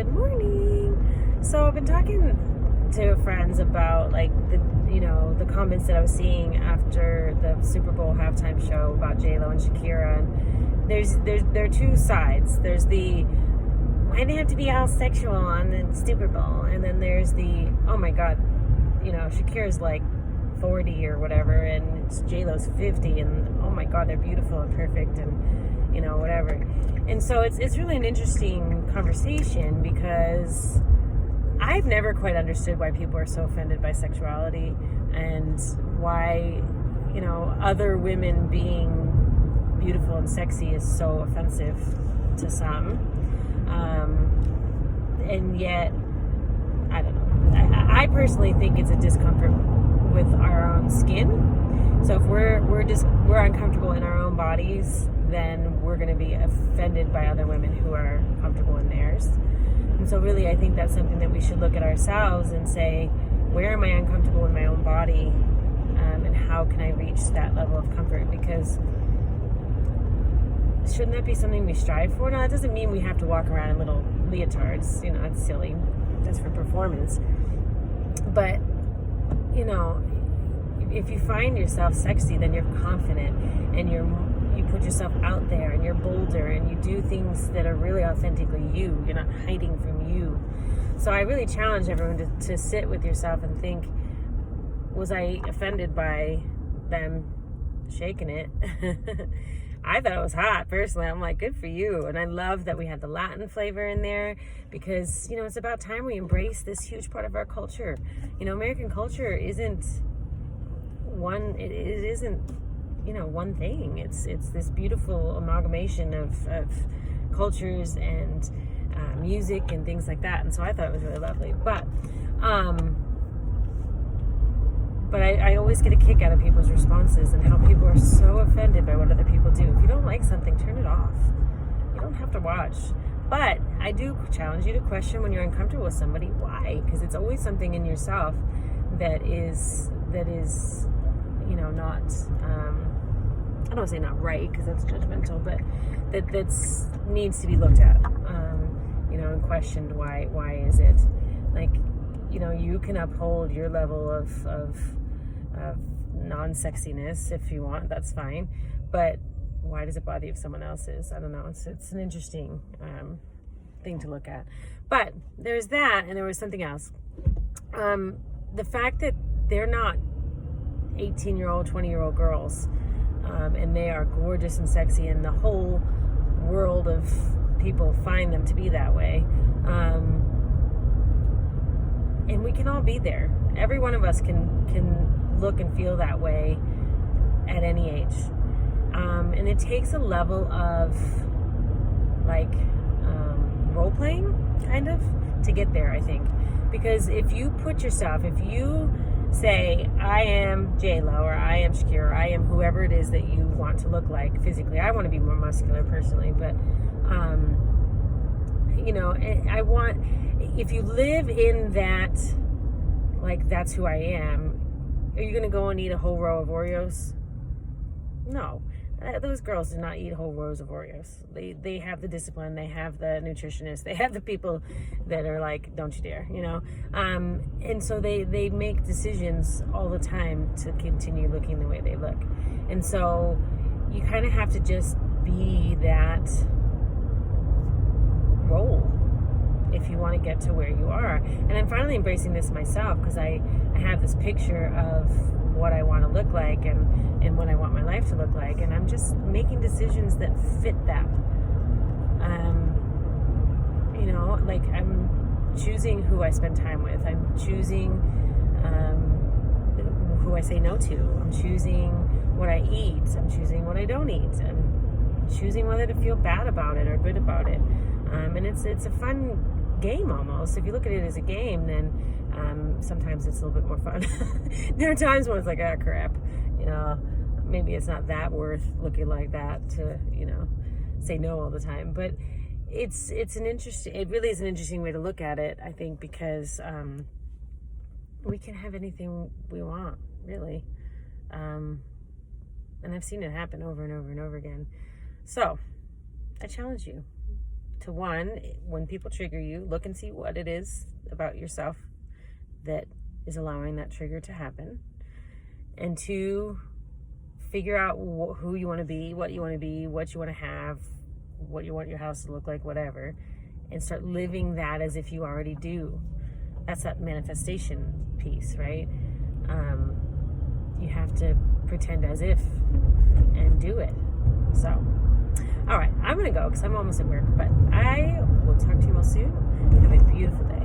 Good morning. So I've been talking to friends about like the comments that I was seeing after the Super Bowl halftime show about J-Lo and Shakira, and there are two sides. There's the why they have to be all sexual on the Super Bowl, and then there's the oh my god, Shakira's like 40 or whatever, and J-Lo's 50, and oh my god, they're beautiful and perfect, and whatever. And so it's really an interesting conversation because I've never quite understood why people are so offended by sexuality and why other women being beautiful and sexy is so offensive to some, and yet I don't know. I personally think it's a discomfort with our own skin. So if we're uncomfortable in our own bodies, then we're going to be offended by other women who are comfortable in theirs. And so really, I think that's something that we should look at ourselves and say, where am I uncomfortable in my own body, and how can I reach that level of comfort? Because shouldn't that be something we strive for? Now, that doesn't mean we have to walk around in little leotards. It's silly. That's for performance. But if you find yourself sexy, then you're confident, and you put yourself out there, and you're bolder, and you do things that are really authentically you. You're not hiding from you. So I really challenge everyone to sit with yourself and think, was I offended by them shaking it? I thought it was hot, personally. I'm like, good for you. And I love that we had the Latin flavor in there because, it's about time we embrace this huge part of our culture. American culture isn't one, it isn't, one thing. It's this beautiful amalgamation of cultures and music and things like that. And so I thought it was really lovely. But I always get a kick out of people's responses and how people are so offended by what other people do. If you don't like something, turn it off. You don't have to watch. But I do challenge you to question when you're uncomfortable with somebody, why? Because it's always something in yourself that is not, I don't want to say not right because that's judgmental, but that's needs to be looked at, and questioned. Why is it? Like, you can uphold your level of non-sexiness if you want, that's fine. But why does it bother you if someone else is? I don't know. It's an interesting thing to look at. But there's that, and there was something else. The fact that they're not 18-year-old, 20-year-old girls, and they are gorgeous and sexy, and the whole world of people find them to be that way. And we can all be there. Every one of us can look and feel that way at any age. And it takes a level of role playing kind of to get there, I think. Because if you say, I am J-Lo, or I am Shakira, or I am whoever it is that you want to look like physically. I want to be more muscular personally, but if you live in that, that's who I am, are you going to go and eat a whole row of Oreos? No. Those girls do not eat whole rows of Oreos. They have the discipline, they have the nutritionists, they have the people that are like, don't you dare, and so they make decisions all the time to continue looking the way they look. And so you kind of have to just be that role if you want to get to where you are. And I'm finally embracing this myself because I have this picture of what I want to look like and what I want my life to look like, and I'm just making decisions that fit that. I'm choosing who I spend time with. I'm choosing who I say no to. I'm choosing what I eat. I'm choosing what I don't eat. I'm choosing whether to feel bad about it or good about it. And it's a fun game almost. If you look at it as a game, then sometimes it's a little bit more fun. There are times when it's like, oh crap, maybe it's not that worth looking like that to, say no all the time. But it really is an interesting way to look at it, I think, because we can have anything we want, really. And I've seen it happen over and over and over again. So I challenge you to, one, when people trigger you, look and see what it is about yourself that is allowing that trigger to happen. And two, figure out who you want to be, what you want to have, what you want your house to look like, whatever, and start living that as if you already do. That's that manifestation piece, right? You have to pretend as if and do it. So, all right, I'm going to go because I'm almost at work, but I will talk to you all soon. Have a beautiful day.